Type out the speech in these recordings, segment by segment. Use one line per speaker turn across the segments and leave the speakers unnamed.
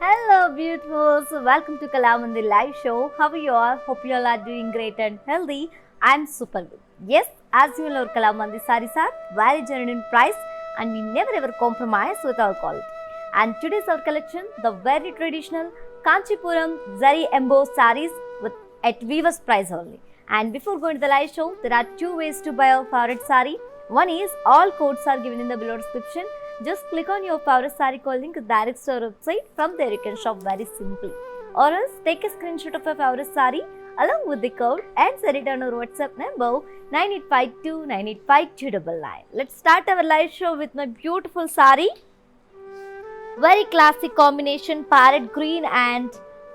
Hello, beautifuls. Welcome to Kalamandi Live Show. How are you all? Hope you all are doing great and healthy. I'm super good. Yes, as you know, Kalamandi sarees are very genuine price and we never ever compromise with our quality. And today's our collection, the very traditional Kanchipuram Zari embossed sarees with at Viva's price only. And before going to the live show, there are two ways to buy our favorite saree. One is all codes are given in the below description. Just click on your favorite saree code link direct to our website. From there you can shop very simply. Or else take a screenshot of your favorite saree along with the code and send it on our WhatsApp number 9852 985299. Let's start our live show with my beautiful saree. Very classic combination, parrot green and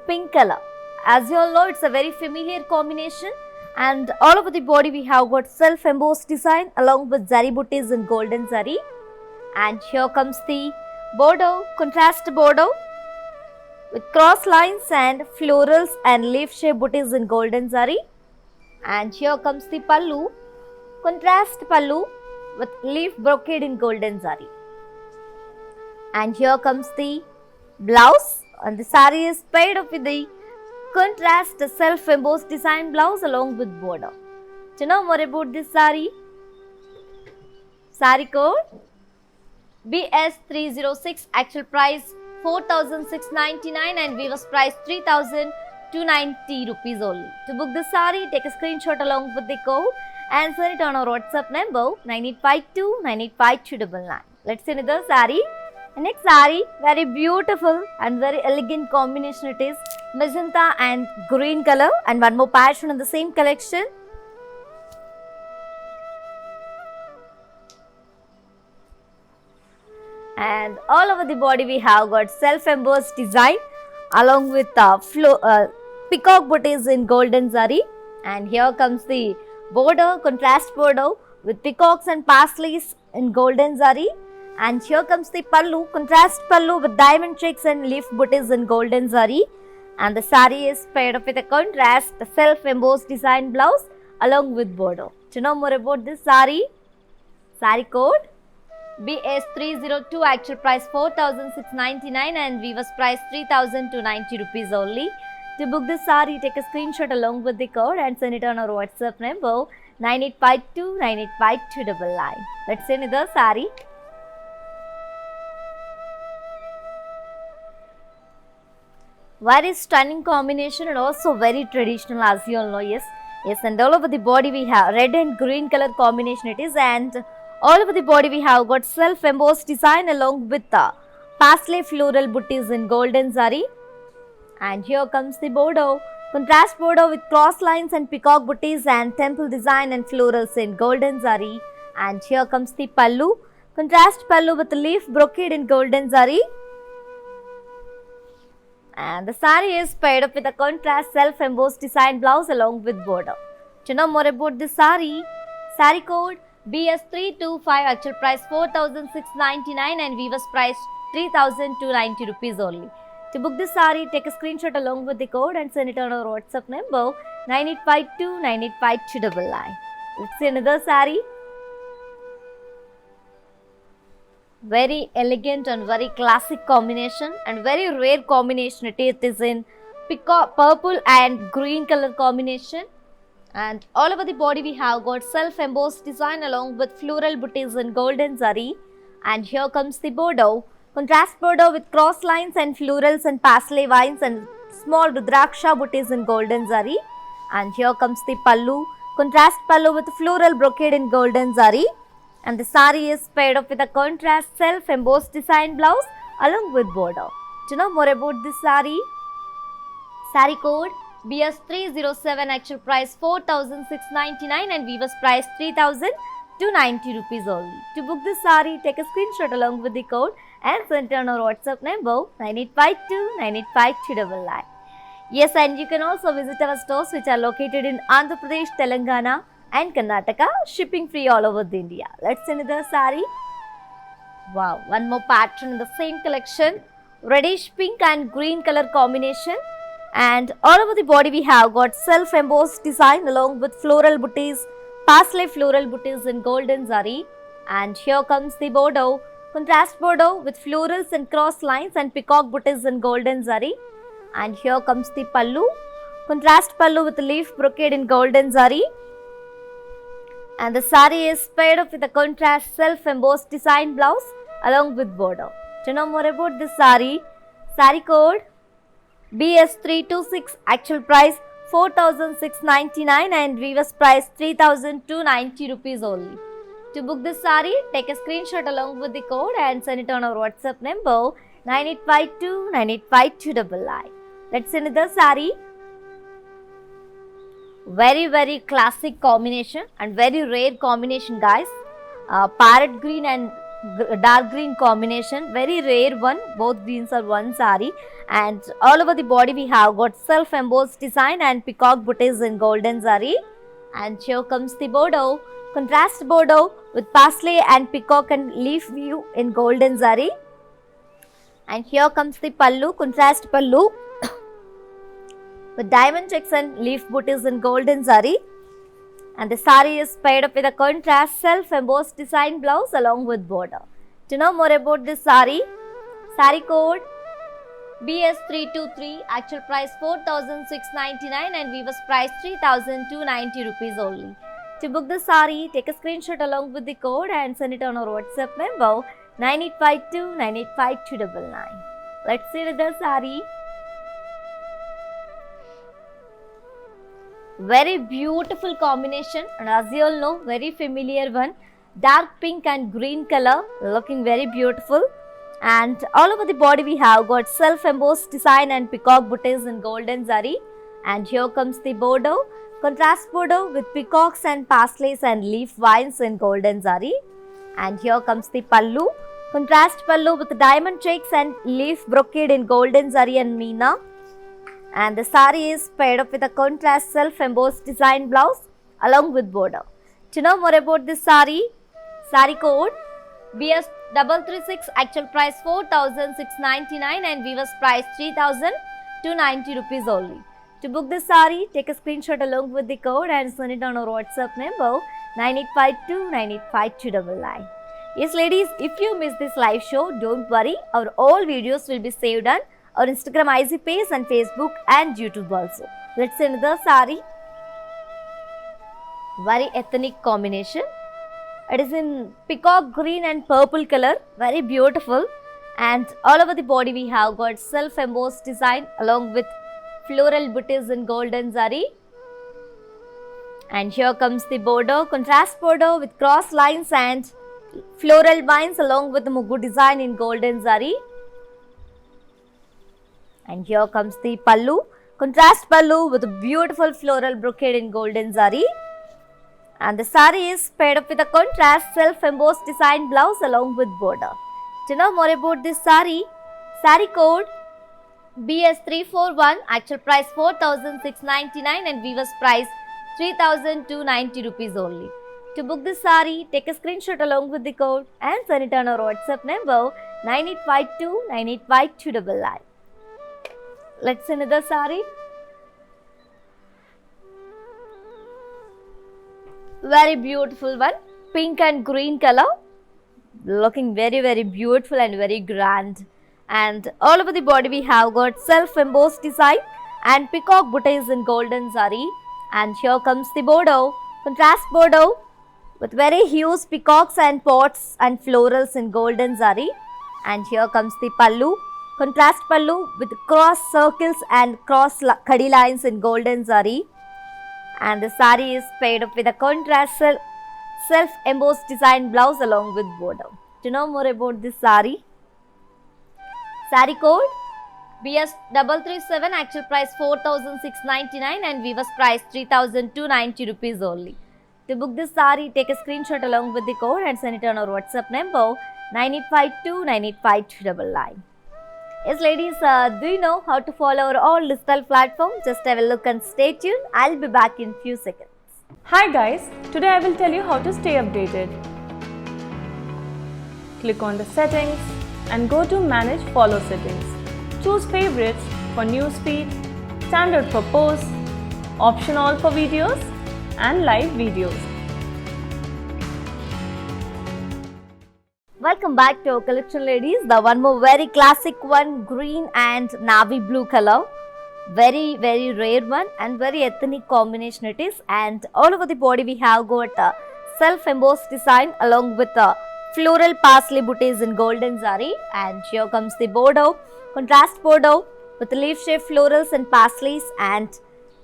pink color. As you all know, it's a very familiar combination. And all over the body we have got self-embossed design along with zari booties in golden zari. And here comes the bordeaux, contrast bordeaux with cross lines and florals and leaf shape booties in golden zari. And here comes the pallu, contrast pallu with leaf brocade in golden zari. And here comes the blouse, and the saree is paired up with the contrast self-embossed design blouse along with border. Do you know more about this saree? Saree code BS306, actual price 4,699 and Viva's price 3,290 rupees only. To book the saree, take a screenshot along with the code and send it on our WhatsApp number 9852 985299. Let's see another saree. The next saree, very beautiful and very elegant combination it is. Magenta and green color, and one more pattern in the same collection. And all over the body we have got self-embossed design along with peacock booties in golden zari. And here comes the border, contrast border with peacocks and paisleys in golden zari. And here comes the pallu, contrast pallu with diamond checks and leaf booties in golden zari. And the saree is paired up with a contrast self-embossed design blouse along with border. To know more about this saree, saree code BS302, actual price 4,699 and Viva's price 3,290 rupees only. To book this saree, take a screenshot along with the code and send it on our WhatsApp number 9852 985299. Let's see another saree. Very stunning combination and also very traditional, as you all know. Yes, and all over the body we have red and green color combination it is, and all over the body we have got self-embossed design along with the paisley floral booties in golden zari. And here comes the bordeaux, contrast bordeaux with cross lines and peacock booties and temple design and florals in golden zari. And here comes the pallu, contrast pallu with leaf brocade in golden zari. And the saree is paired up with a contrast self-embossed design blouse along with border. To know more about this saree, saree code BS325, actual price 4,699 and Viva's price 3,290 rupees only. To book this saree, take a screenshot along with the code and send it on our WhatsApp number 9852 985299. Let's see another saree. Very elegant and very classic combination and very rare combination it is in peacock purple and green color combination. And all over the body we have got self-embossed design along with floral booties in golden zari. And here comes the bordeaux, contrast bordeaux with cross lines and florals and paisley vines and small rudraksha booties in golden zari. And here comes the pallu, contrast pallu with floral brocade in golden zari. And the saree is paired up with a contrast self-embossed design blouse along with border. To know more about this saree, saree code BS307, actual price 4,699 and Viva's price 3,290 rupees only. To book this saree, take a screenshot along with the code and send it on our WhatsApp number 9852 985299. Yes, and you can also visit our stores which are located in Andhra Pradesh, Telangana and Karnataka, shipping free all over India. Let's see another saree. Wow, one more pattern in the same collection, reddish pink and green color combination. And all over the body we have got self-embossed design along with floral booties, paisley floral booties in golden zari. And here comes the bordeaux, contrast border with florals and cross lines and peacock booties in golden zari. And here comes the pallu, contrast pallu with leaf brocade in golden zari. And the sari is paired up with a contrast self-embossed design blouse along with border. To know more about this sari, sari code BS326, actual price 4,699 and weaver's price 3,290 rupees only. To book this sari, take a screenshot along with the code and send it on our WhatsApp number 9852 985299. Let's see another sari. Very classic combination and very rare combination, guys. Parrot green and dark green combination, very rare one. Both greens are one sari, and all over the body we have got self embossed design and peacock booties in golden zari. And here comes the border, contrast border with parsley and peacock and leaf view in golden zari. And here comes the pallu, contrast pallu with diamond checks and leaf booties in golden zari. And the sari is paired up with a contrast self-embossed design blouse along with border. To know more about this sari, sari code BS323, actual price 4,699 and weaver's price 3,290 rupees only. To book the sari, take a screenshot along with the code and send it on our WhatsApp number 9852 985299. Let's see the sari. Very beautiful combination, and as you all know, very familiar one. Dark pink and green color, looking very beautiful. And all over the body we have got self-embossed design and peacock booties in golden zari. And here comes the border, contrast border with peacocks and pasleys and leaf vines in golden zari. And here comes the pallu, contrast pallu with diamond checks and leaf brocade in golden zari and meena. And the sari is paired up with a contrast self-embossed design blouse along with border. To know more about this sari, sari code BS336, actual price 4,699 and weaver's price 3,290 rupees only. To book this sari, take a screenshot along with the code and send it on our WhatsApp number 9852 985299. Yes ladies, if you miss this live show, don't worry, our all videos will be saved on our Instagram IG page and Facebook and YouTube also. Let's see another sari. Very ethnic combination. It is in peacock green and purple color. Very beautiful. And all over the body we have got self-embossed design along with floral booties in golden zari. And here comes the border, contrast border with cross lines and floral vines along with the mugu design in golden zari. And here comes the pallu, contrast pallu with a beautiful floral brocade in golden zari. And the sari is paired up with a contrast self-embossed design blouse along with border. To know more about this sari, sari code BS341, actual price 4,699 and weaver's price 3,290 rupees only. To book this sari, take a screenshot along with the code and send it on our WhatsApp number 9852 985299. Let's see another sari. Very beautiful one, pink and green color, looking very beautiful and very grand. And all over the body we have got self-embossed design and peacock booties in golden zari. And here comes the border, contrast border with very huge peacocks and pots and florals in golden zari. And here comes the pallu, contrast pallu with cross circles and cross khadi lines in golden zari. And the sari is paired up with a contrast self-embossed design blouse along with border. To know more about this sari, sari code BS337, actual price 4,699 and weaver's price 3,290 rupees only. To book this sari, take a screenshot along with the code and send it on our WhatsApp number 9852 985299. Yes ladies, do you know how to follow our all digital platform? Just have a look and stay tuned. I'll be back in few seconds.
Hi guys, today I will tell you how to stay updated. Click on the settings and go to manage follow settings. Choose favorites for newsfeed, standard for posts, option all for videos and live videos.
Welcome back to our collection, ladies. The one more very classic one, green and navy blue color. Very rare one and very ethnic combination it is. And all over the body we have got a self-embossed design along with a floral parsley booties in golden zari. And here comes the bordeaux, contrast bordeaux with leaf-shaped florals and parsleys and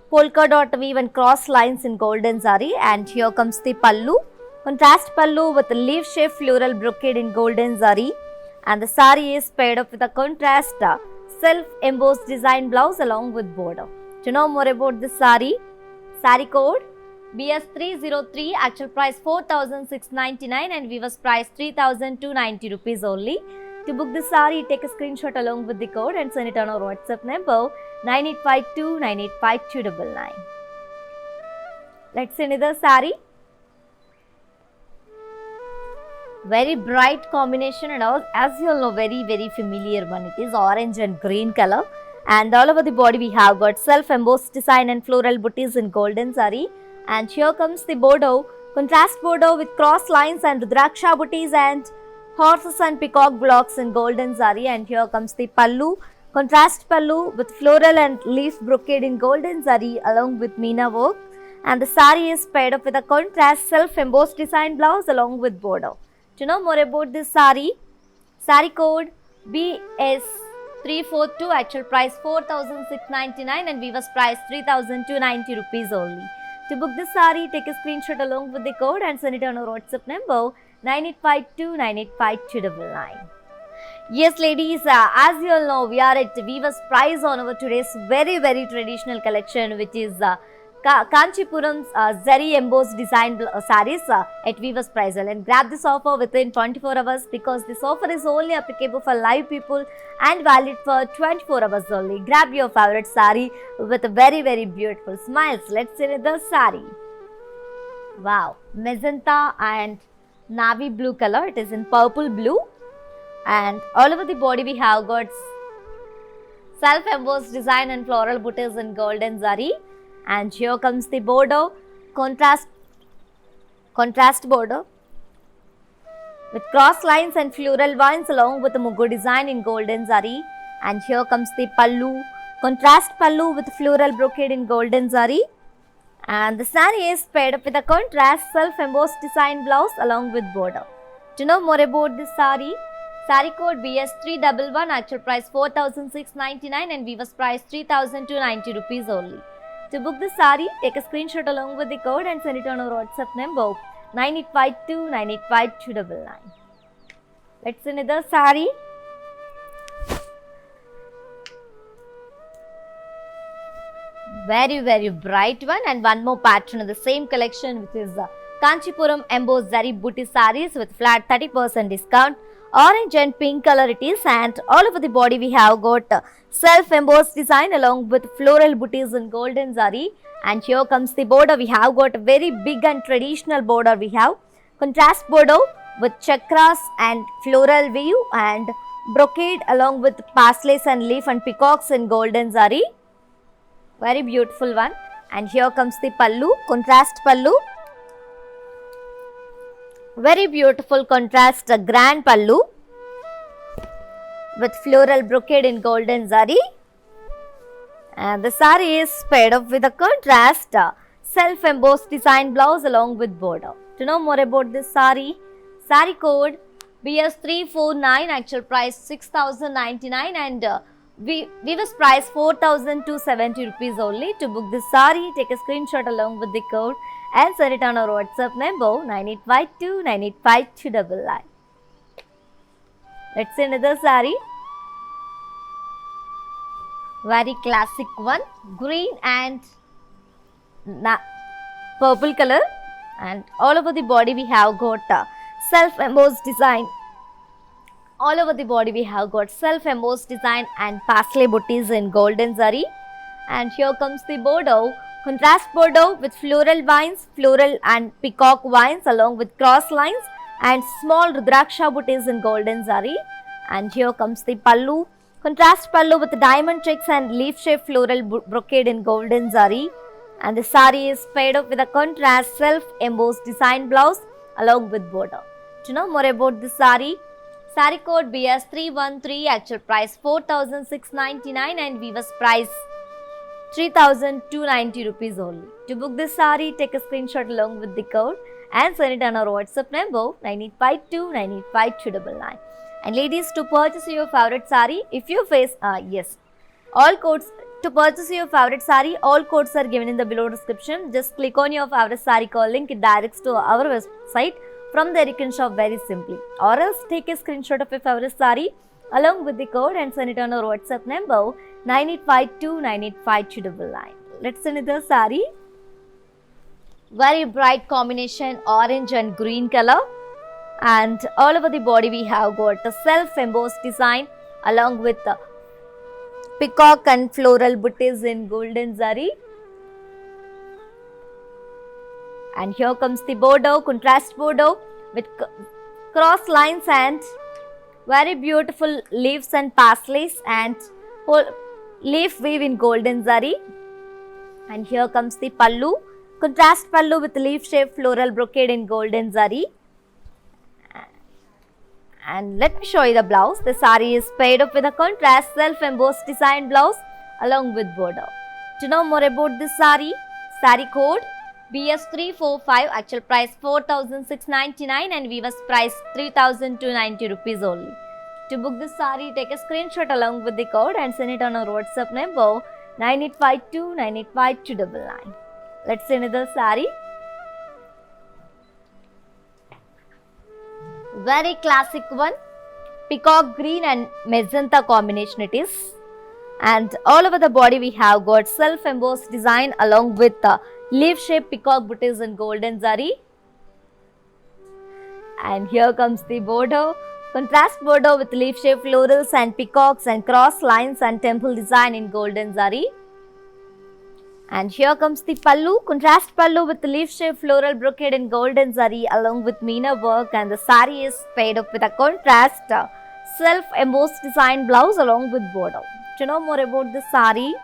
polka dot weave and cross lines in golden zari. And here comes the pallu, contrast pallu with leaf-shaped floral brocade in golden zari. And the sari is paired up with a contrast self-embossed design blouse along with border. To know more about this sari code BS303, actual price 4,699 and weaver's price 3,290 rupees only. To book this sari, take a screenshot along with the code and send it on our WhatsApp number 9852 985299. Let's see another sari. Very bright combination and all, as you all know, very familiar one. It is orange and green color, and all over the body we have got self-embossed design and floral booties in golden zari. And here comes the bordeaux, contrast bordeaux with cross lines and rudraksha booties and horses and peacock blocks in golden zari. And here comes the pallu, contrast pallu with floral and leaf brocade in golden zari along with meena work. And the sari is paired up with a contrast self-embossed design blouse along with border. To know more about this sari code BS342, actual price 4,699 and weaver's price 3,290 rupees only. To book this sari, take a screenshot along with the code and send it on our WhatsApp number 9852 985299. Yes, ladies, as you all know, we are at weaver's price on our today's very traditional collection, which is Kanchipuram's zari embossed design sarees at weaver's price. And grab this offer within 24 hours because this offer is only applicable for live people and valid for 24 hours only. Grab your favorite saree with very beautiful smiles. Let's see the saree. Wow, magenta and navy blue color. It is in purple blue, and all over the body we have got self-embossed design and floral booties in golden zari. And here comes the bordeaux, contrast border with cross lines and floral vines along with the mugu design in golden zari. And here comes the pallu, contrast pallu with floral brocade in golden zari. And the sari is paired up with a contrast self-embossed design blouse along with border. To know more about this sari code BS311, actual price 4,699 and weaver's price 3,290 rupees only. To book the sari, take a screenshot along with the code and send it on our WhatsApp number 9852 985299. Let's see another sari. Very bright one, and one more pattern of the same collection, which is Kanchipuram embossed zari booty sarees with flat 30% discount. Orange and pink color it is, and all over the body we have got self-embossed design along with floral booties in golden zari. And here comes the border. We have got a very big and traditional border. We have contrast border with chakras and floral weave and brocade along with parsleys and leaf and peacocks in golden zari. Very beautiful one. And here comes the pallu, contrast pallu. Very beautiful contrast grand pallu with floral brocade in golden zari. And the sari is paired up with a contrast self-embossed design blouse along with border. To know more about this sari code BS349, actual price 6,099 and weaver's price 4,270 rupees only. To book this sari, take a screenshot along with the code and send it on our WhatsApp number 9852 985299. Let's see another sari. Very classic one, green and purple color, and all over the body we have got self-embossed design. All over the body we have got self-embossed design and parsley booties in golden zari. And here comes the bordeaux, contrast bordeaux with floral vines, floral and peacock vines along with cross lines and small rudraksha booties in golden zari. And here comes the pallu, contrast pallu with diamond checks and leaf-shaped floral brocade in golden zari. And the sari is paired up with a contrast self-embossed design blouse along with border. To know more about this sari Saree code BS313, actual price 4,699 and weaver's price 3,290 rupees only. To book this saree, take a screenshot along with the code and send it on our WhatsApp number 9852985299. And ladies, to purchase your favorite saree, if you face all codes to purchase your favorite saree, all codes are given in the below description. Just click on your favorite saree call link, it directs to our website. From there you can shop very simply, or else take a screenshot of your favorite saree along with the code and send it on our WhatsApp number 9852985299. Let's send it the saree. Very bright combination, orange and green color, and all over the body we have got a self-embossed design along with the peacock and floral booties in golden zari. And here comes the border, contrast border with cross lines and very beautiful leaves and paisleys and leaf weave in golden zari. And here comes the pallu, contrast pallu with leaf shaped floral brocade in golden zari. And let me show you the blouse. The saree is paired up with a contrast self-embossed design blouse along with border. To know more about this saree, saree code BS345, actual price 4,699 and weaver's price 3,290 rupees only. To book this saree, take a screenshot along with the code and send it on our WhatsApp number 9852985299. Let's see another saree. Very classic one, peacock green and magenta combination it is. And all over the body we have got self-embossed design along with leaf-shaped peacock booties in golden zari. And here comes the border, contrast border with leaf-shaped florals and peacocks and cross lines and temple design in golden zari. And here comes the pallu, contrast pallu with leaf-shaped floral brocade in golden zari along with meena work, and the saree is paired up with a contrast self-embossed design blouse along with border. To know more about the saree,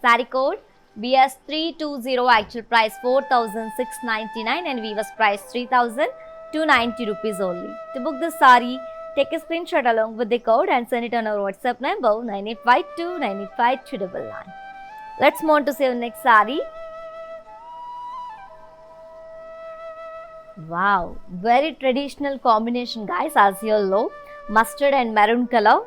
saree code BS320, actual price 4,699 and weaver's price 3,290 rupees only. To book this saree, take a screenshot along with the code and send it on our WhatsApp number 9852985299. Let's move on to see the next saree. Wow, very traditional combination guys, as you all know, mustard and maroon color.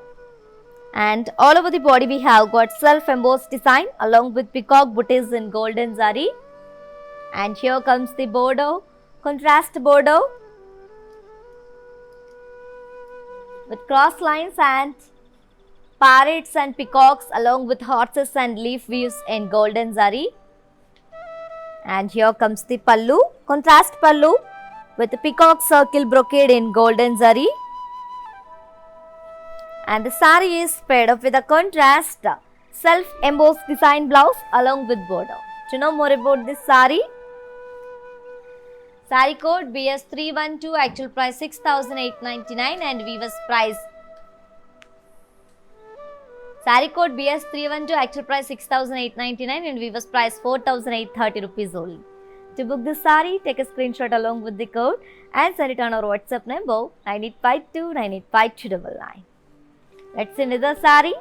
And all over the body we have got self-embossed design along with peacock booties in golden zari. And here comes the border, contrast border with cross lines and parrots and peacocks along with horses and leaf weaves in golden zari. And here comes the pallu, contrast pallu with the peacock circle brocade in golden zari. And the saree is paired up with a contrast self-embossed design blouse along with border. To know more about this saree, saree code BS312, actual price 6,899 and weaver's price. Saree code BS312, actual price 6,899 and weaver's price 4,830 rupees only. To book this saree, take a screenshot along with the code and send it on our WhatsApp number 9852985299. Let's see another saree.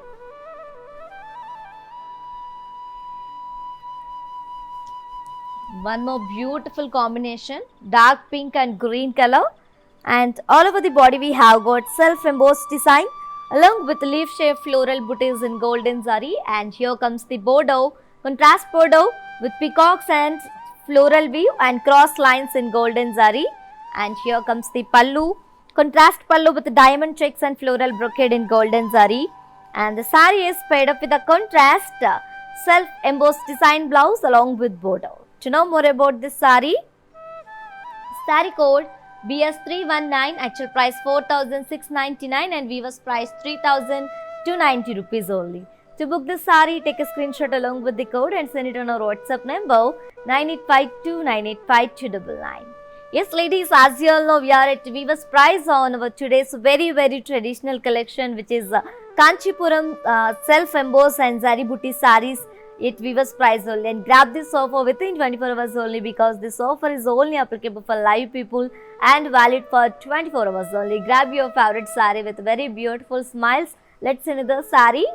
One more beautiful combination, dark pink and green color, and all over the body we have got self-embossed design along with leaf-shaped floral booties in golden zari. And here comes the border, contrast border with peacocks and floral weave and cross lines in golden zari. And here comes the pallu, contrast pallu with diamond checks and floral brocade in golden zari. And the saree is paired up with a contrast self-embossed design blouse along with border. To know more about this saree, saree code BS319, actual price 4,699 and weaver's price 3,290 rupees only. To book this saree, take a screenshot along with the code and send it on our WhatsApp number 9852985299. Yes ladies, as you all know, we are at weaver's price on our today's very traditional collection, which is Kanchipuram self-embossed and zari booty sarees it Viva's price only, and grab this offer within 24 hours only, because this offer is only applicable for live people and valid for 24 hours only. Grab your favorite saree with very beautiful smiles. Let's see another saree.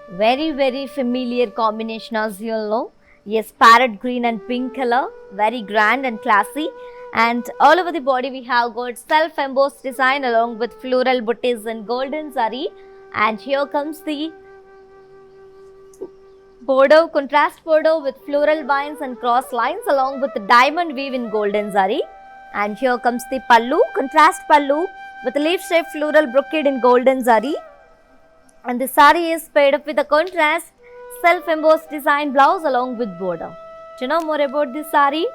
Very familiar combination, as you all know. Yes, parrot green and pink color, very grand and classy. And all over the body we have got self-embossed design along with floral booties and golden zari. And here comes the bordeaux, contrast bordeaux with floral vines and cross lines along with the diamond weave in golden zari. And here comes the pallu, contrast pallu with leaf-shaped floral brocade in golden zari. And the saree is paired up with a contrast self-embossed design blouse along with border. Do you know more about this saree?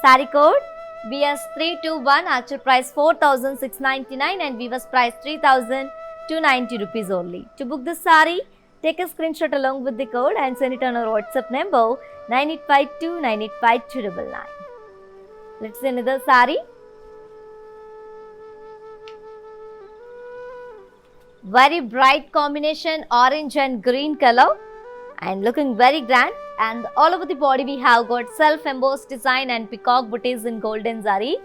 Saree code BS321, actual price 4,699 and Viva's price 3,290 rupees only. To book this saree, take a screenshot along with the code and send it on our WhatsApp number 9852985299. Let's see another saree. Very bright combination, orange and green color, and looking very grand. And all over the body we have got self-embossed design and peacock booties in golden zari.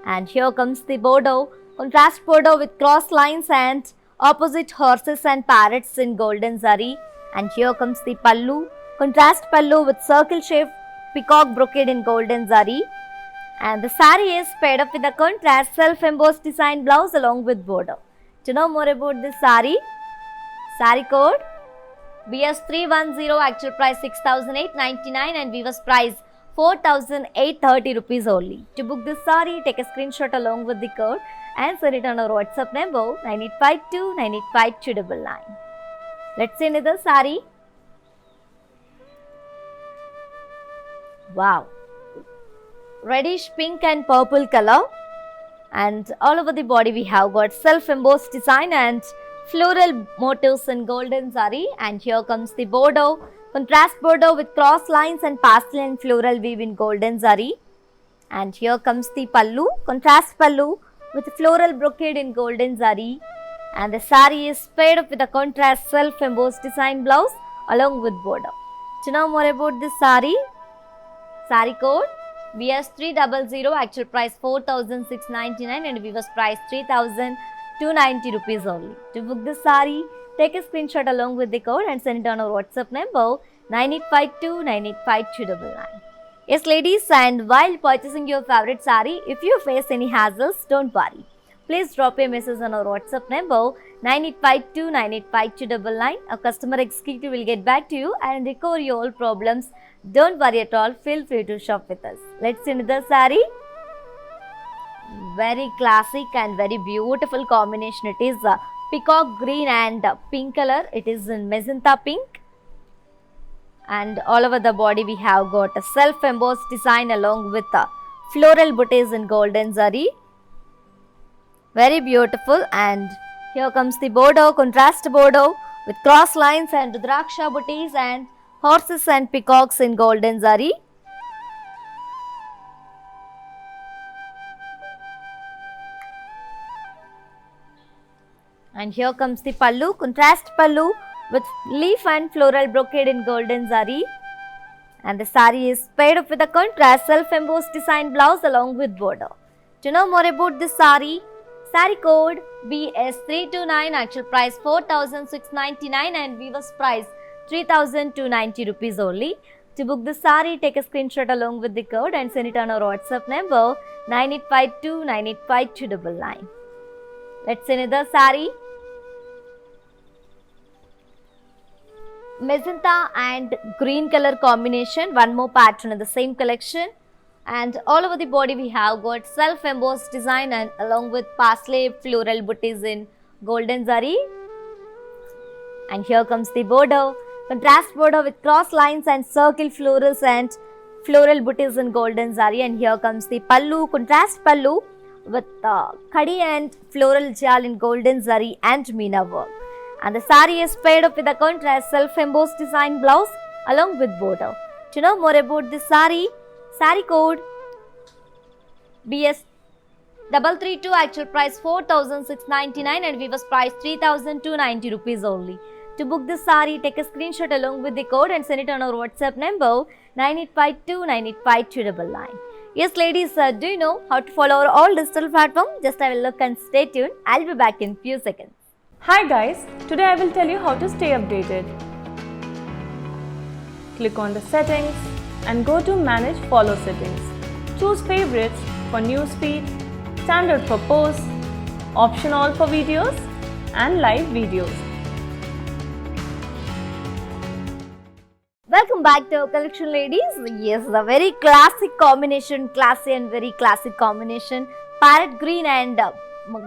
And here comes the bordeaux, contrast bordeaux with cross lines and opposite horses and parrots in golden zari. And here comes the pallu, contrast pallu with circle shaped peacock brocade in golden zari. And the saree is paired up with a contrast self-embossed design blouse along with border. To know more about this saree, saree code BS310, actual price 6,899 and Viva's price 4,830 rupees only. To book this saree, take a screenshot along with the code and send it on our WhatsApp number 9852985299. Let's see another saree. Wow, reddish pink and purple color. And all over the body we have got self-embossed design and floral motifs in golden zari. And here comes the bordeaux, contrast bordeaux with cross lines and pastel and floral weave in golden zari. And here comes the pallu, contrast pallu with floral brocade in golden zari. And the saree is paired up with a contrast self-embossed design blouse along with border. To know more about this saree, saree code BS300, actual price 4,699 and Viva's price 3,290 rupees only. To book this saree, take a screenshot along with the code and send it on our WhatsApp number 9852985299. Yes ladies, and while purchasing your favorite saree, if you face any hassles, don't worry. Please drop a message on our WhatsApp number 9852985299. A customer executive will get back to you and recover your all problems. Don't worry at all, feel free to shop with us. Let's see another saree. Very classic and very beautiful combination. It is peacock green and pink color. It is in magenta pink. And all over the body we have got a self-embossed design along with floral booties in golden zari. Very beautiful. And here comes the bordeaux, contrast bordeaux with cross lines and rudraksha booties and horses and peacocks in golden zari. And here comes the pallu, contrast pallu with leaf and floral brocade in golden zari. And the saree is paired up with a contrast self-embossed design blouse along with border. To know more about this saree, saree code BS329, actual price 4,699 and Viva's price 3,290 rupees only. To book the saree, take a screenshot along with the code and send it on our WhatsApp number 9852985299. Let's see another saree. Magenta and green color combination, one more pattern in the same collection. And all over the body we have got self-embossed design and along with parsley floral booties in golden zari. And here comes the border, contrast border with cross lines and circle florals and floral booties in golden zari. And here comes the pallu, contrast pallu with khadi and floral jal in golden zari and meena work. And the saree is paired up with a contrast self-embossed design blouse along with border. To know more about this saree, saree code BS332, actual price 4,699 and Viva's price 3,290 rupees only. To book this saree, take a screenshot along with the code and send it on our WhatsApp number 9852985299. Yes, ladies, do you know how to follow our all digital platform? Just have a look and stay tuned. I'll be back in few seconds.
Hi guys, today I will tell you how to stay updated. Click on the settings and go to manage follow settings. Choose favorites for newsfeed, standard for posts, option all for videos and live videos.
Welcome back to our collection, ladies. Yes, the very classic combination, classy and very classic combination, parrot green and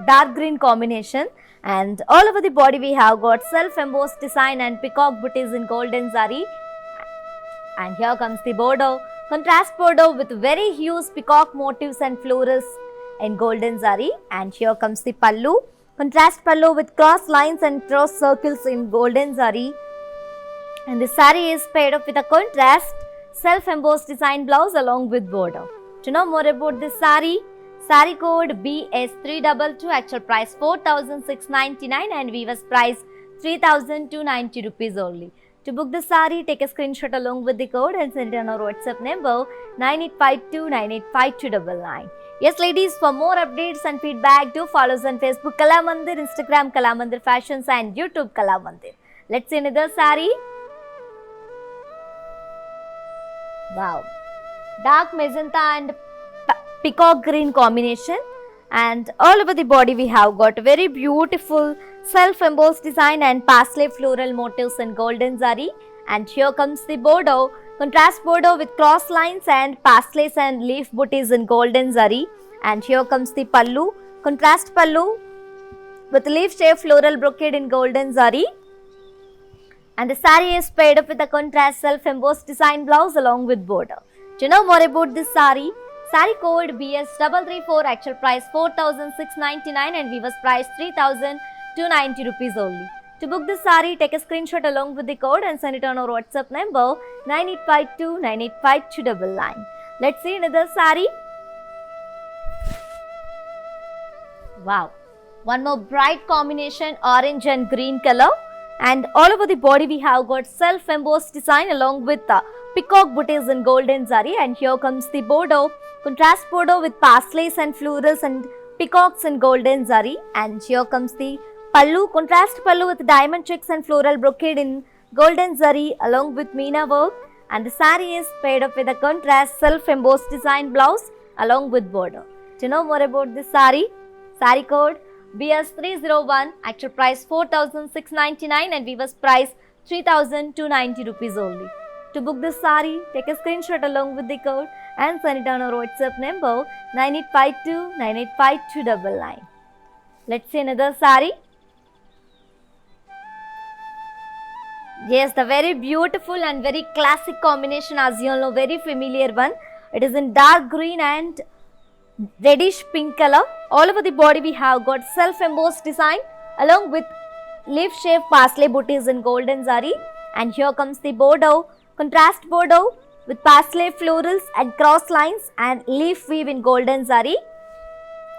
dark green combination. And all over the body we have got self-embossed design and peacock booties in golden zari. And here comes the border, contrast border with very huge peacock motifs and florals in golden zari. And here comes the pallu, contrast pallu with cross lines and cross circles in golden zari. And the saree is paired up with a contrast self-embossed design blouse along with border. To know more about this saree, saree code BS322, actual price 4,699 and weaver's price 3,290 rupees only. To book the saree, take a screenshot along with the code and send it on our WhatsApp number 9852985299. Yes, ladies, for more updates and feedback, do follow us on Facebook Kalamandir, Instagram Kalamandir Fashions and YouTube Kalamandir. Let's see another saree. Wow, dark magenta and peacock green combination, and all over the body we have got very beautiful self-embossed design and parsley floral motifs in golden zari. And here comes the border, contrast border with cross lines and parslays and leaf booties in golden zari. And here comes the pallu, contrast pallu with leaf shaped floral brocade in golden zari. And the saree is paired up with a contrast self-embossed design blouse along with border. To know more about this saree, saree code BS334, actual price 4,699 and weaver's price 3,290 rupees only. To book this saree, take a screenshot along with the code and send it on our WhatsApp number 9852985299. Let's see another saree. Wow, one more bright combination, orange and green color. And all over the body we have got self-embossed design along with peacock booties in golden zari. And here comes the border, contrast border with parslays and florals and peacocks in golden zari. And here comes the pallu, contrast pallu with diamond checks and floral brocade in golden zari along with meena work. And the saree is paired up with a contrast self-embossed design blouse along with border. To know more about this saree, saree code BS301, actual price 4,699 and weaver's price 3,290 rupees only. To book this saree, take a screenshot along with the code and send it on our WhatsApp number 9852985299. Let's see another saree. Yes, the very beautiful and very classic combination, as you all know, very familiar one. It is in dark green and reddish pink color. All over the body we have got self-embossed design along with leaf shaped parsley booties in golden zari. And here comes the border, contrast border with parsley florals and cross lines and leaf weave in golden zari.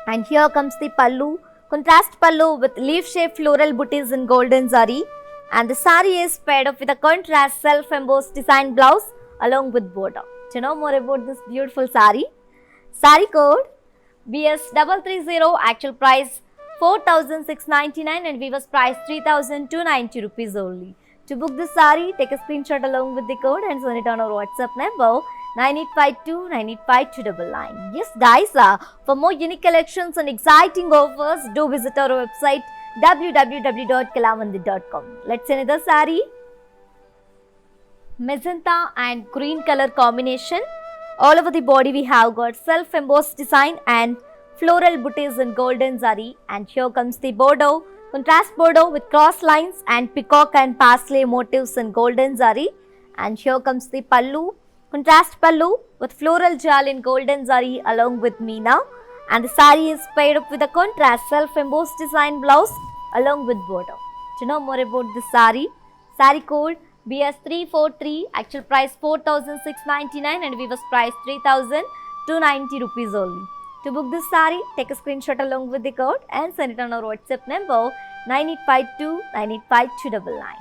And here comes the pallu, contrast pallu with leaf shaped floral booties in golden zari. And the saree is paired up with a contrast self-embossed design blouse along with border. To know more about this beautiful saree, saree code BS330, actual price 4,699 and weaver's price 3,290 rupees only. To book this saree, take a screenshot along with the code and send it on our WhatsApp number 9852985299. Yes guys, for more unique collections and exciting offers, do visit our website www.kalamandir.com. Let's see another saree. Magenta and green color combination. All over the body we have got self-embossed design and floral booties in golden zari. And here comes the border, contrast border with cross lines and peacock and parsley motifs in golden zari. And here comes the pallu, contrast pallu with floral jal in golden zari along with meena. And the saree is paired up with a contrast self-embossed design blouse along with border. To know more about this saree, saree code BS343, actual price 4,699 and weaver's price 3,290 rupees only. To book this saree, take a screenshot along with the code and send it on our WhatsApp number 9852985299.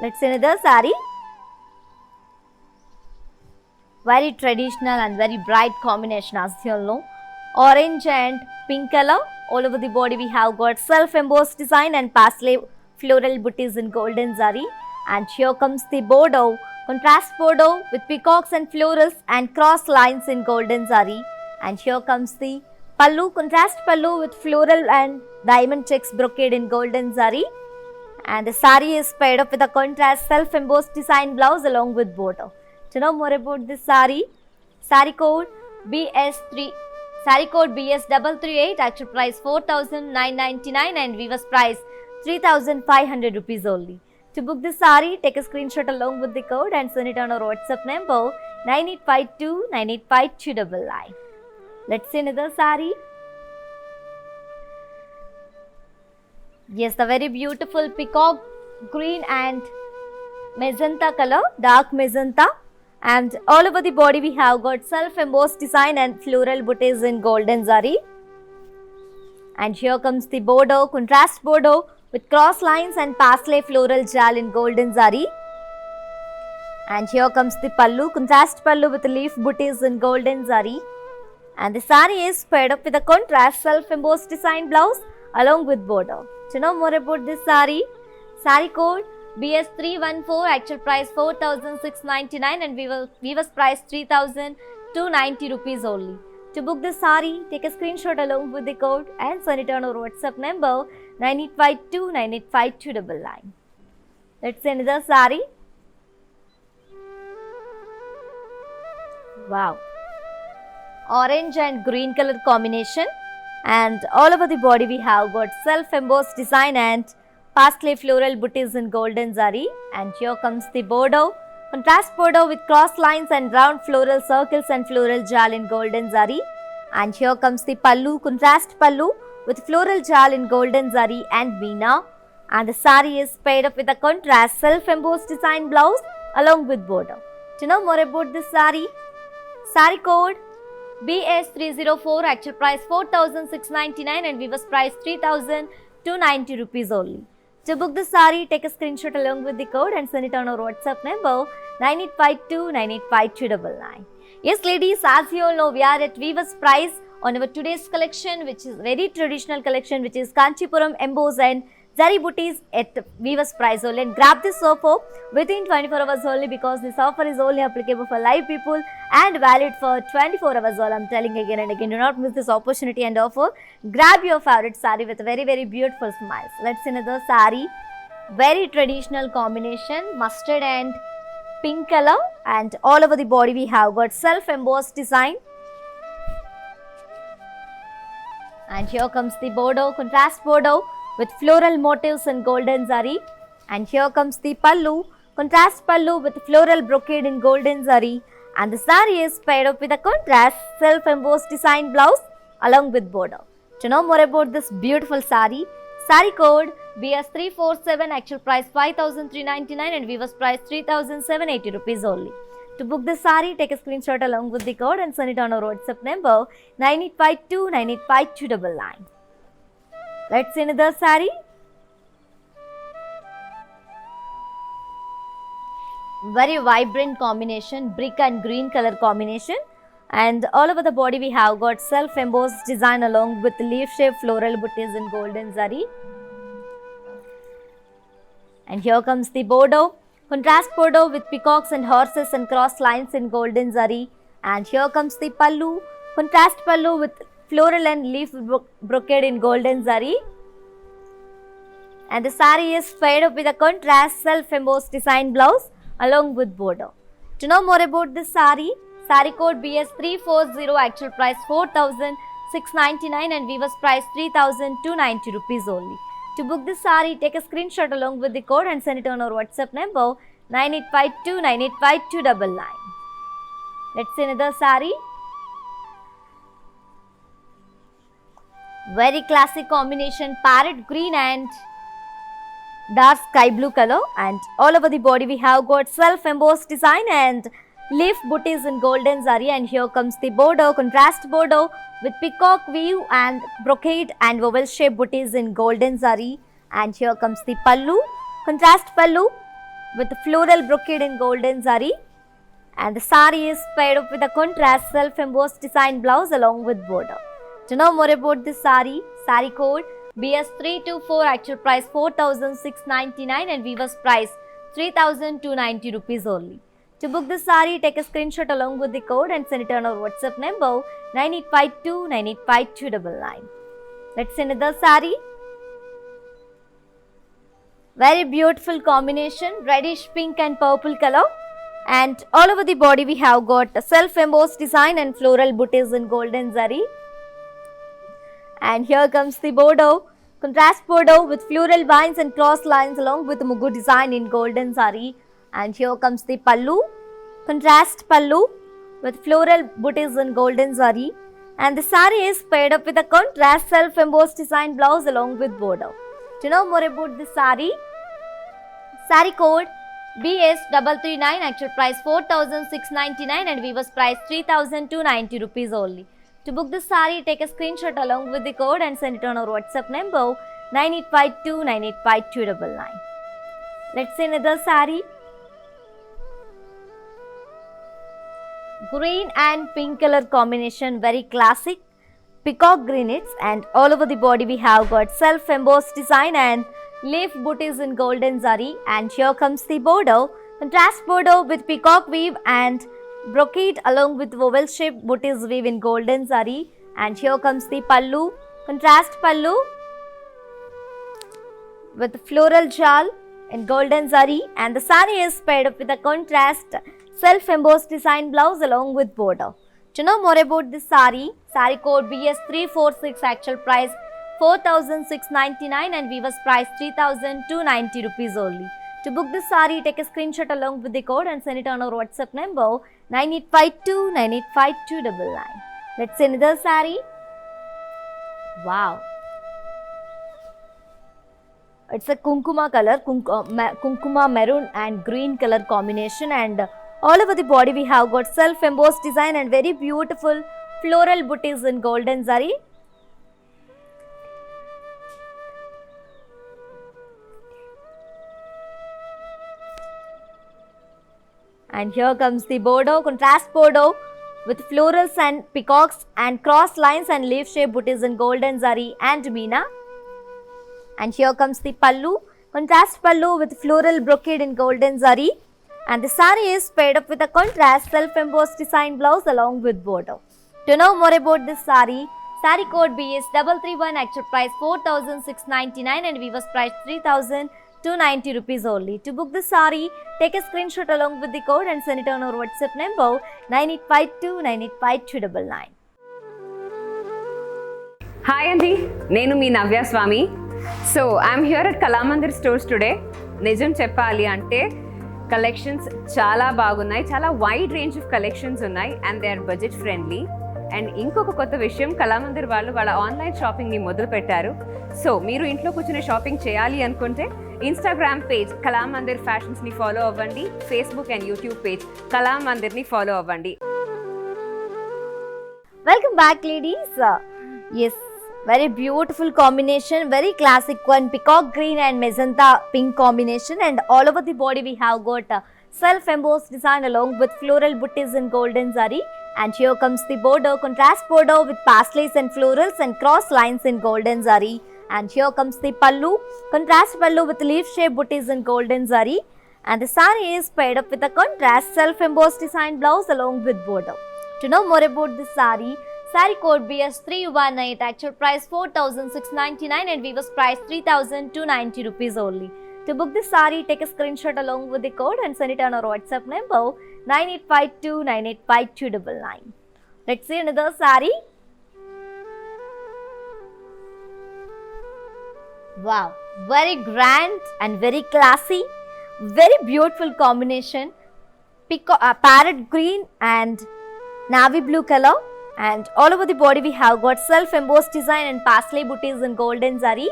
Let's see another saree. Very traditional and very bright combination, as you all know. Orange and pink color. All over the body we have got self-embossed design and pastel floral booties in golden zari. And here comes the bordeaux, contrast bordeaux with peacocks and florals and cross lines in golden zari. And here comes the pallu, contrast pallu with floral and diamond checks brocade in golden zari. And the sari is paired up with a contrast self-embossed design blouse along with border. To know more about this sari, sari code BS3, sari code BS338, actual price 4,999 and weaver's price 3,500 rupees only. To book this sari, take a screenshot along with the code and send it on our WhatsApp number 9852 985299. Let's see another sari. Yes, the very beautiful peacock green and magenta color, dark magenta, and all over the body we have got self-embossed design and floral booties in golden zari. And here comes the bordeaux, contrast bordeaux with cross lines and pastel floral jal in golden zari. And here comes the pallu, contrast pallu with leaf booties in golden zari. And the sari is paired up with a contrast self-embossed design blouse along with border. To know more about this sari, sari code BS314, actual price 4,699 and weaver's price 3,290 rupees only. To book this sari, take a screenshot along with the code and send it on our WhatsApp number 9852 985299. Let's see another sari. Wow. Orange and green color combination, and all over the body we have got self-embossed design and pastel floral booties in golden zari. And here comes the bordeaux, contrast bordeaux with cross lines and round floral circles and floral jal in golden zari. And here comes the pallu, contrast pallu with floral jal in golden zari and meena. And the sari is paired up with a contrast self-embossed design blouse along with border. To know more about this sari, sari code BS304, actual price 4,699 and weaver's price 3,290 rupees only. To book the sari, take a screenshot along with the code and send it on our WhatsApp number 9852 985299. Yes ladies, as you all know, we are at weaver's price on our today's collection, which is very traditional collection, which is Kanchipuram embossed and zari booties at weaver's price only. And grab this offer within 24 hours only, because this offer is only applicable for live people and valid for 24 hours all. I'm telling again and again, do not miss this opportunity and offer. Grab your favorite sari with very, very beautiful smiles. Let's see another sari. Very traditional combination, mustard and pink color, and all over the body we have got self-embossed design. And here comes the bordeaux, contrast bordeaux with floral motifs in golden zari. And here comes the pallu, contrast pallu with floral brocade in golden zari. And the sari is paired up with a contrast self-embossed design blouse along with border. To know more about this beautiful sari, sari code BS347, actual price 5,399 and weaver's price 3,780 rupees only. To book this sari, take a screenshot along with the code and send it on our WhatsApp number 9852 985299. Let's see another sari. Very vibrant combination, brick and green color combination, and all over the body we have got self-embossed design along with leaf-shaped floral booties in golden zari. And here comes the bordeaux, contrast bordeaux with peacocks and horses and cross lines in golden zari. And here comes the pallu, contrast pallu with floral and leaf brocade in golden zari. And the sari is paired up with a contrast self-embossed design blouse along with border. To know more about this sari, sari code BS340, actual price 4,699 and weaver's price 3,290 rupees only. To book this sari, take a screenshot along with the code and send it on our WhatsApp number 9852 985299. Let's see another sari. Very classic combination, parrot green and dark sky blue color, and all over the body we have got self-embossed design and leaf booties in golden zari. And here comes the bordeaux, contrast bordeaux with peacock weave and brocade and oval shaped booties in golden zari. And here comes the pallu, contrast pallu with floral brocade in golden zari. And the saree is paired up with a contrast self-embossed design blouse along with border. To know more about this saree code BS324, actual price 4,699 and weaver's price 3,290 rupees only. To book this saree, take a screenshot along with the code and send it on our WhatsApp number 9852 985299. Let's see another saree. Very beautiful combination, reddish pink and purple color. And all over the body we have got a self-embossed design and floral booties in golden zari. And here comes the border, contrast border with floral vines and cross lines along with mugu design in golden zari. And here comes the pallu, contrast pallu with floral booties in golden zari. And the saree is paired up with a contrast self-embossed design blouse along with border. To know more about this saree code BS339, actual price 4,699 and weaver's price 3,290 rupees only. To book this saree, take a screenshot along with the code and send it on our WhatsApp number 9852 985299. Let's see another saree. Green and pink color combination, very classic. Peacock green it's, and all over the body we have got self-embossed design and leaf booties in golden zari. And here comes the border, contrast border with peacock weave and brocade along with oval shaped booties weave in golden zari. And here comes the pallu, contrast pallu with floral jal in golden zari. And the saree is paired up with a contrast self-embossed design blouse along with border. To know more about this saree code BS346, actual price 4,699 and weaver's price 3,290 rupees only. To book this saree, take a screenshot along with the code and send it on our WhatsApp number 9852 985299. Let's see another saree. Wow. It's a kunkuma color, kunkuma maroon and green color combination, and all over the body we have got self-embossed design and very beautiful floral booties in golden zari. And here comes the border, contrast border with florals and peacocks and cross lines and leaf shaped booties in golden zari and meena. And here comes the pallu, contrast pallu with floral brocade in golden zari. And the saree is paired up with a contrast self-embossed design blouse along with border. To know more about this saree code BS331, actual price 4,699 and weaver's price 3,290 rupees only. To book the saree, take a screenshot along with the code and send it on our WhatsApp number 9852 985299.
Hi Andy, Nenu mee Navya Swami. So I'm here at Kalamandir stores today. Nijam cheppali ante collections చాలా బాగున్నాయి, చాలా wide range of collections ఉన్నాయి and they are budget friendly. And ఇంకొక కొత్త విషయం, కళామందిర్ వాళ్ళు వాళ్ళ online షాపింగ్ని మొదలు పెట్టారు. సో మీరు ఇంట్లో కూర్చుని షాపింగ్ చేయాలి అనుకుంటే ఇన్స్టాగ్రామ్ పేజ్ కళామందిర్ ఫ్యాషన్స్ని ఫాలో అవ్వండి, ఫేస్బుక్ అండ్ యూట్యూబ్ పేజ్ కళామందిర్ని ఫాలో అవ్వండి.
Welcome back ladies. Yes, very beautiful combination, very classic one, peacock green and magenta pink combination, and all over the body we have got self-embossed design along with floral booties in golden zari. And here comes the border, contrast border with pastelis and florals and cross lines in golden zari. And here comes the pallu, contrast pallu with leaf shaped booties in golden zari. And the saree is paired up with a contrast self-embossed design blouse along with border. To know more about this saree code BS318, actual price 4,699 and weaver's price 3,290 rupees only. To book this saree, take a screenshot along with the code and send it on our WhatsApp number 9852 985299. Let's see another saree. Wow, very grand and very classy, very beautiful combination. Parrot green and navy blue color. And all over the body we have got self-embossed design and paisley booties in golden zari.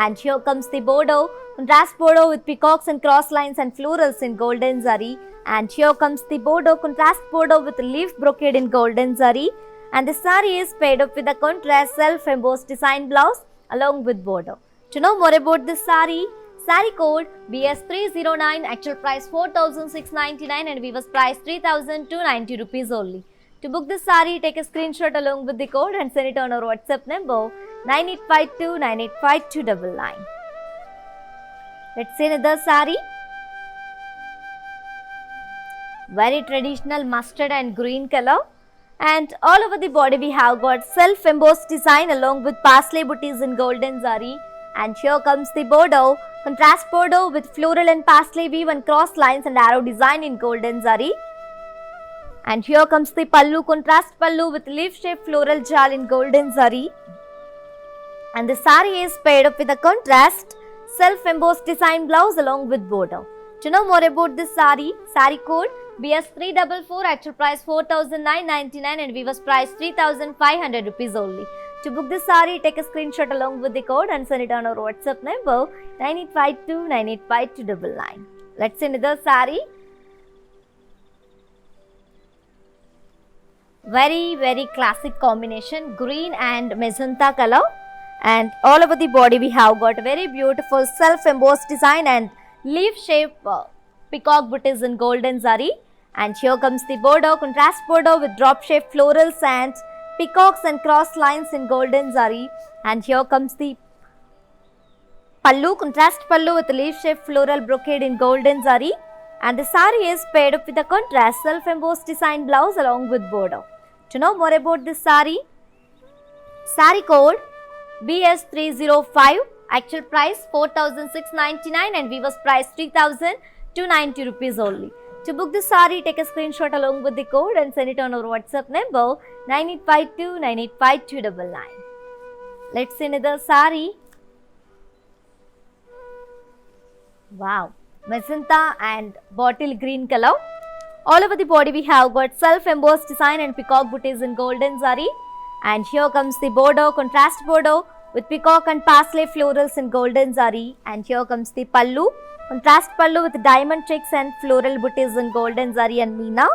And here comes the border, contrast border with peacocks and cross lines and florals in golden zari. And here comes the border, contrast border with leaf brocade in golden zari. And the saree is paired up with a contrast self-embossed design blouse along with border. To know more about this saree Saree code BS309, actual price 4,699 and weaver's price 3,290 rupees only. To book this saree, take a screenshot along with the code and send it on our WhatsApp number 9852985299. Let's see another saree. Very traditional mustard and green color, and all over the body we have got self-embossed design along with parsley booties in golden zari. And here comes the bordeaux, contrast bordeaux with floral and parsley weave and cross lines and arrow design in golden zari. And here comes the pallu, contrast pallu with leaf-shaped floral jal in golden zari. And the saree is paired up with a contrast self-embossed design blouse along with border. To know more about this saree, saree code BS344, actual price 4,999 and weaver's price 3,500 rupees only. To book this saree, take a screenshot along with the code and send it on our WhatsApp number 9852985299. Let's see another saree. Very classic combination, green and magenta color, and all over the body we have got very beautiful self-embossed design and leaf shape peacock booties in golden zari. And here comes the bordeaux, contrast bordeaux with drop shaped florals and peacocks and cross lines in golden zari. And here comes the pallu, contrast pallu with leaf shaped floral brocade in golden zari. And the saree is paired up with a contrast self-embossed design blouse along with bordeaux. To know more about this saree, saree code BS305, actual price 4,699 and weaver's price 3,290 rupees only. To book this saree, take a screenshot along with the code and send it on our WhatsApp number 9852985299. Let's see another saree. Wow, magenta and bottle green color. All over the body we have got self-embossed design and peacock booties in golden zari. And here comes the bordeaux, contrast bordeaux with peacock and parsley florals in golden zari. And here comes the pallu, contrast pallu with diamond checks and floral booties in golden zari and meena.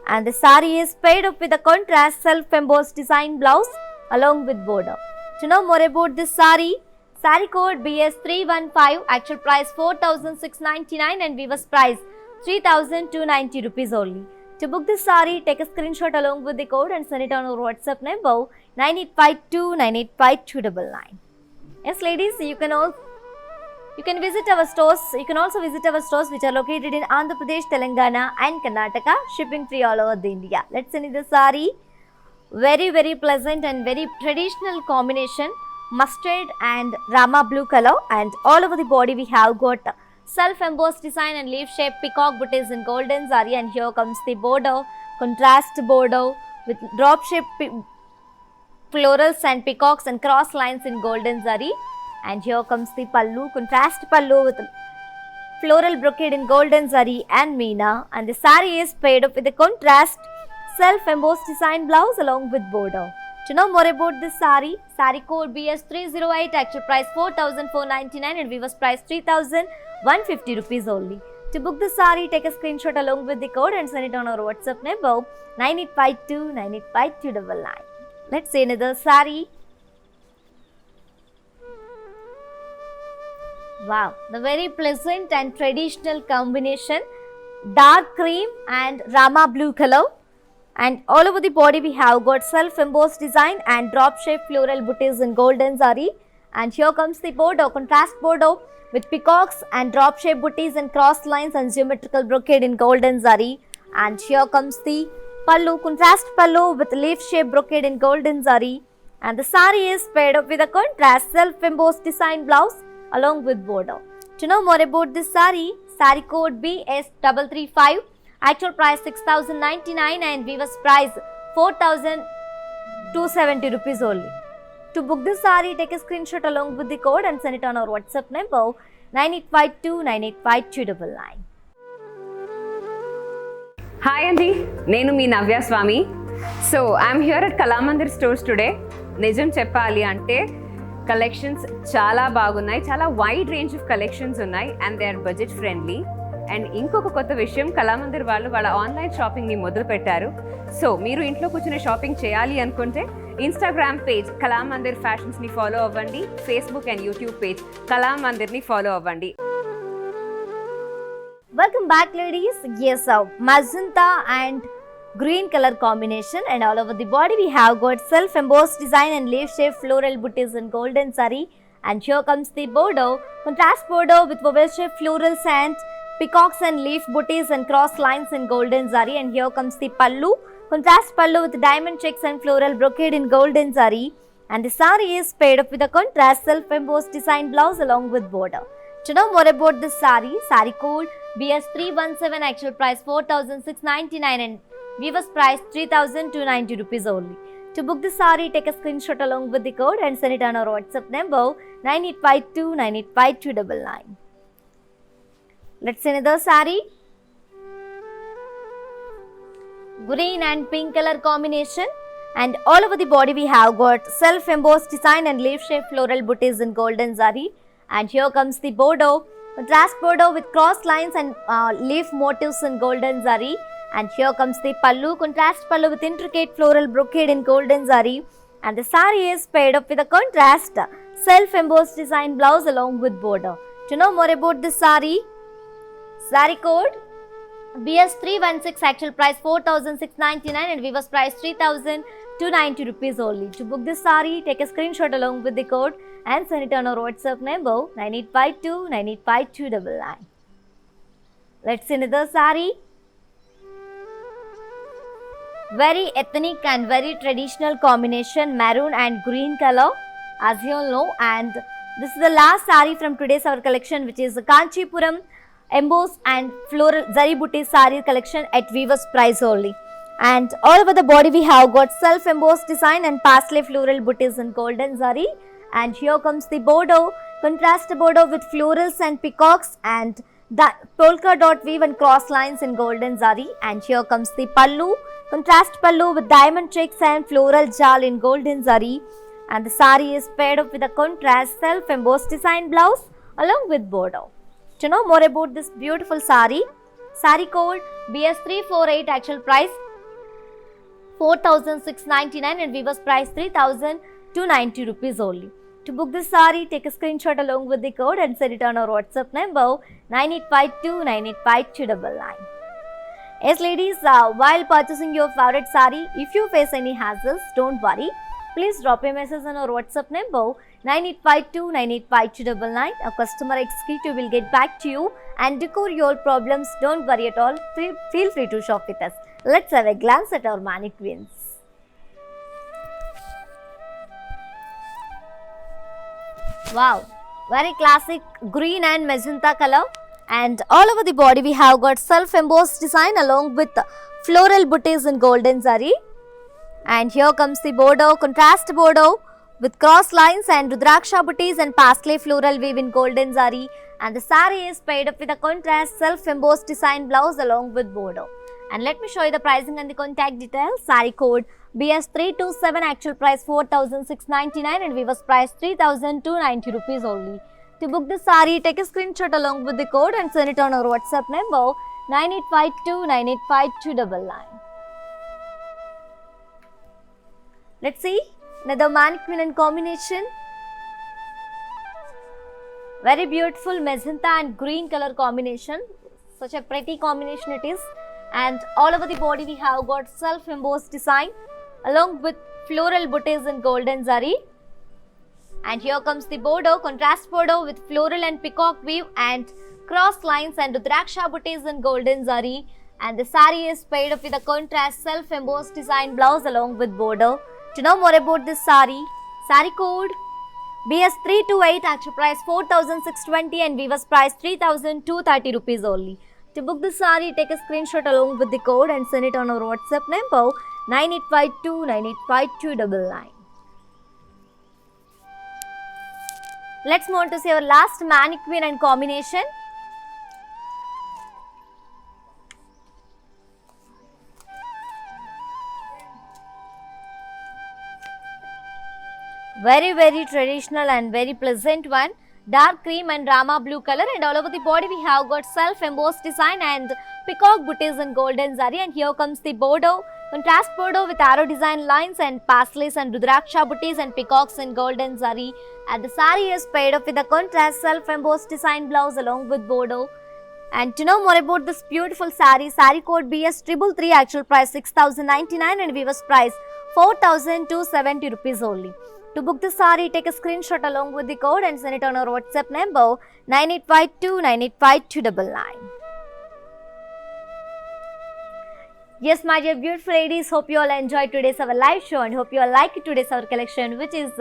And the saree is paired up with a contrast self-embossed design blouse along with border. To know more about this saree, saree code BS315, actual price 4,699 and weaver's price 3,290 rupees only. To book this saree, take a screenshot along with the code and send it on our WhatsApp number 9852985299. Yes, ladies, you can visit our stores. You can also visit our stores which are located in Andhra Pradesh, Telangana and Karnataka. Shipping free all over the India. Let's see the saree. Very pleasant and very traditional combination, mustard and rama blue color, and all over the body we have got self-embossed design and leaf-shaped peacock booties in golden zari. And here comes the bordeaux, contrast bordeaux with drop-shaped florals and peacocks and cross lines in golden zari. And here comes the pallu, contrast pallu with floral brocade in golden zari and meena. And the saree is paired up with a contrast self-embossed design blouse along with border. To know more about this saree, saree code BS308, actual price 4,499 and weaver's price 3,150 rupees only. To book the saree, take a screenshot along with the code and send it on our WhatsApp number 9852985299. Let's see another saree. Wow, the very pleasant and traditional combination, dark cream and rama blue color. And all over the body we have got self-embossed design and drop-shaped floral booties in golden zari. And here comes the bordeaux, contrast bordeaux with peacocks and drop-shaped booties and cross lines and geometrical brocade in golden zari. And here comes the pallu, contrast pallu with leaf-shaped brocade in golden zari. And the saree is paired up with a contrast self-embossed design blouse along with border. To know more about this saree, saree code BS335, actual price 6,099 and weaver's price 4,270 rupees only. To book this saree, take a screenshot along with the code and send it on our WhatsApp number 9852985299.
Hi అండి, నేను మీ Navya Swamy. So I'm here at Kalamandir stores today. నిజం చెప్పాలి అంటే collections చాలా బాగున్నాయి, చాలా wide range of collections ఉన్నాయి and they are budget friendly. And ఇంకొక కొత్త విషయం, కళామందిర్ వాళ్ళు వాళ్ళ ఆన్లైన్ షాపింగ్ని మొదలు పెట్టారు. సో మీరు ఇంట్లో కూర్చొని షాపింగ్ చేయాలి అనుకుంటే ఇన్స్టాగ్రామ్ పేజ్ కళామందిర్ ఫ్యాషన్స్ని ఫాలో అవ్వండి, ఫేస్బుక్ అండ్ యూట్యూబ్ పేజ్ కళామందిర్ని ఫాలో అవ్వండి.
Welcome back, ladies. Yes, magenta and green color combination, and all over the body we have got self-embossed design and leaf shape floral booties in golden saree. And here comes the bordeaux, contrast bordeaux with vowel shape florals and peacocks and leaf booties and cross lines in golden zari. And here comes the pallu, contrast pallu with diamond checks and floral brocade in golden zari. And the saree is paired up with a contrast self-embossed design blouse along with border. To know more about this saree code BS317, actual price 4,699 and viewers price 3,290 rupees only. To book the saree, take a screenshot along with the code and send it on our WhatsApp number 9852985299. Let's see another saree. Green and pink color combination, and all over the body we have got self-embossed design and leaf shape floral booties in golden zari. And here comes the bordeaux, contrast bordeaux with cross lines and leaf motifs in golden zari. And here comes the pallu, contrast pallu with intricate floral brocade in golden zari. And the saree is paired up with a contrast self-embossed design blouse along with border. To know more about this saree code BS316, actual price 4,699 and viewers price 3,290 rupees only. To book this saree, take a screenshot along with the code and send it on our WhatsApp number 9852985299. Let's see another saree. Very ethnic and very traditional combination, maroon and green color, as you all know. And this is the last saree from today's our collection, which is the Kanchipuram embossed and floral zari booty saree collection at weaver's price only. And all over the body we have got self-embossed design and parsley floral booties in golden zari. And here comes the bordeaux, contrast bordeaux with florals and peacocks and the polka dot weave and cross lines in golden zari. And here comes the pallu, contrast pallu with diamond checks and floral jal in golden zari. And the saree is paired up with a contrast self-embossed design blouse along with bordeaux. To know more about this beautiful saree code BS348, actual price 4,699 and viewers price 3,290 rupees only. To book this saree, take a screenshot along with the code and send it on our WhatsApp number 9852985299. Yes, ladies, while purchasing your favorite saree, if you face any hassles, don't worry. Please drop a message on our WhatsApp number 9852985299. Our customer executive will get back to you and decode your problems. Don't worry at all. Feel free to shop with us. Let's have a glance at our mannequins. Wow, very classic green and magenta color, and all over the body we have got self-embossed design along with floral booties in golden zari. And here comes the bordeaux, contrast bordeaux with cross lines and rudraksha booties and parsley floral weave in golden zari. And the saree is paired up with a contrast self-embossed design blouse along with bordeaux. And let me show you the pricing and the contact details. Saree code BS327, actual price 4,699 and viewers price 3,290 rupees only. To book the saree, take a screenshot along with the code and send it on our WhatsApp number 9852985299. Let's see another mannequin and combination. Very beautiful magenta and green color combination. Such a pretty combination it is. And all over the body we have got self-embossed design along with floral booties in golden zari. And here comes the bordeaux, contrast bordeaux with floral and peacock weave and cross lines and rudraksha booties in golden zari. And the saree is paired up with a contrast self-embossed design blouse along with border. To know more about this saree code BS328, actual price 4,620 and viewers price 3,230 rupees only. To book the saree, take a screenshot along with the code and send it on our WhatsApp number 9852985299. Let's move on to see our last mannequin and combination. Very traditional and very pleasant one. dark cream and Rama blue color, and all over the body we have got self-embossed design and peacock booties in golden zari. And here comes the bordeaux, contrast bordeaux with arrow design lines and paisleys and rudraksha booties and peacocks in golden zari. And the sari is paired up with a contrast self-embossed design blouse along with bordeaux. And to know more about this beautiful sari code BS333, actual price 6,099 and weaver's price 4,270 rupees only. To book the sari, take a screenshot along with the code and send it on our WhatsApp number 9852985299. Yes, my dear beautiful ladies, hope you all enjoyed today's our live show and hope you all like today's our collection, which is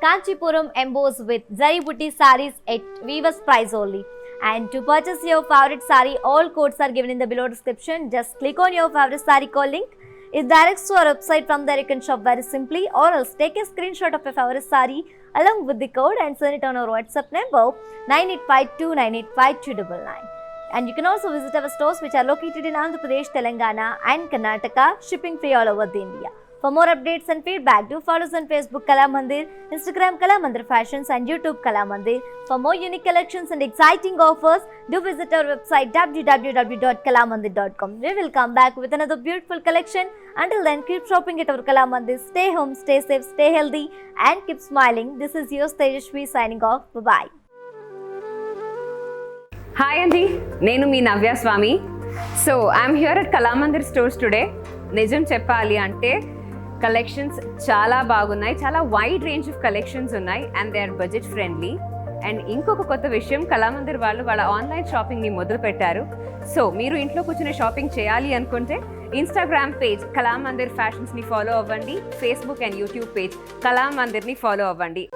Kanchipuram embossed with Zari Booty sarees at weaver's price only. And to purchase your favorite sari, all codes are given in the below description. Just click on your favorite sari code link. It directs to our website. From there you can shop very simply, or else take a screenshot of your favorite sari along with the code and send it on our WhatsApp number 9852985299. And you can also visit our stores which are located in Andhra Pradesh, Telangana and Karnataka, shipping free all over the India. For more updates and feedback, do follow us on Facebook Kala Mandir, Instagram Kala Mandir Fashions and YouTube Kala Mandir. For more unique collections and exciting offers, do visit our website www.kalamandir.com. We will come back with another beautiful collection. Until then, keep shopping at our Kala Mandir. Stay home, stay safe, stay healthy and keep smiling. This is yours Tejashwi signing off. Bye-bye.
Hi అండి, నేను మీ Navya Swamy. So I'm here at Kalamandir stores today. నిజం చెప్పాలి అంటే collections చాలా బాగున్నాయి, చాలా wide range of collections ఉన్నాయి and they are budget friendly. And ఇంకొక కొత్త విషయం, కళామందిర్ వాళ్ళు వాళ్ళ ఆన్లైన్ షాపింగ్ని మొదలు పెట్టారు. సో మీరు ఇంట్లో కూర్చుని షాపింగ్ చేయాలి అనుకుంటే ఇన్స్టాగ్రామ్ పేజ్ కళామందిర్ ఫ్యాషన్స్ని ఫాలో అవ్వండి, ఫేస్బుక్ అండ్ యూట్యూబ్ పేజ్ కళామందిర్ని ఫాలో అవ్వండి.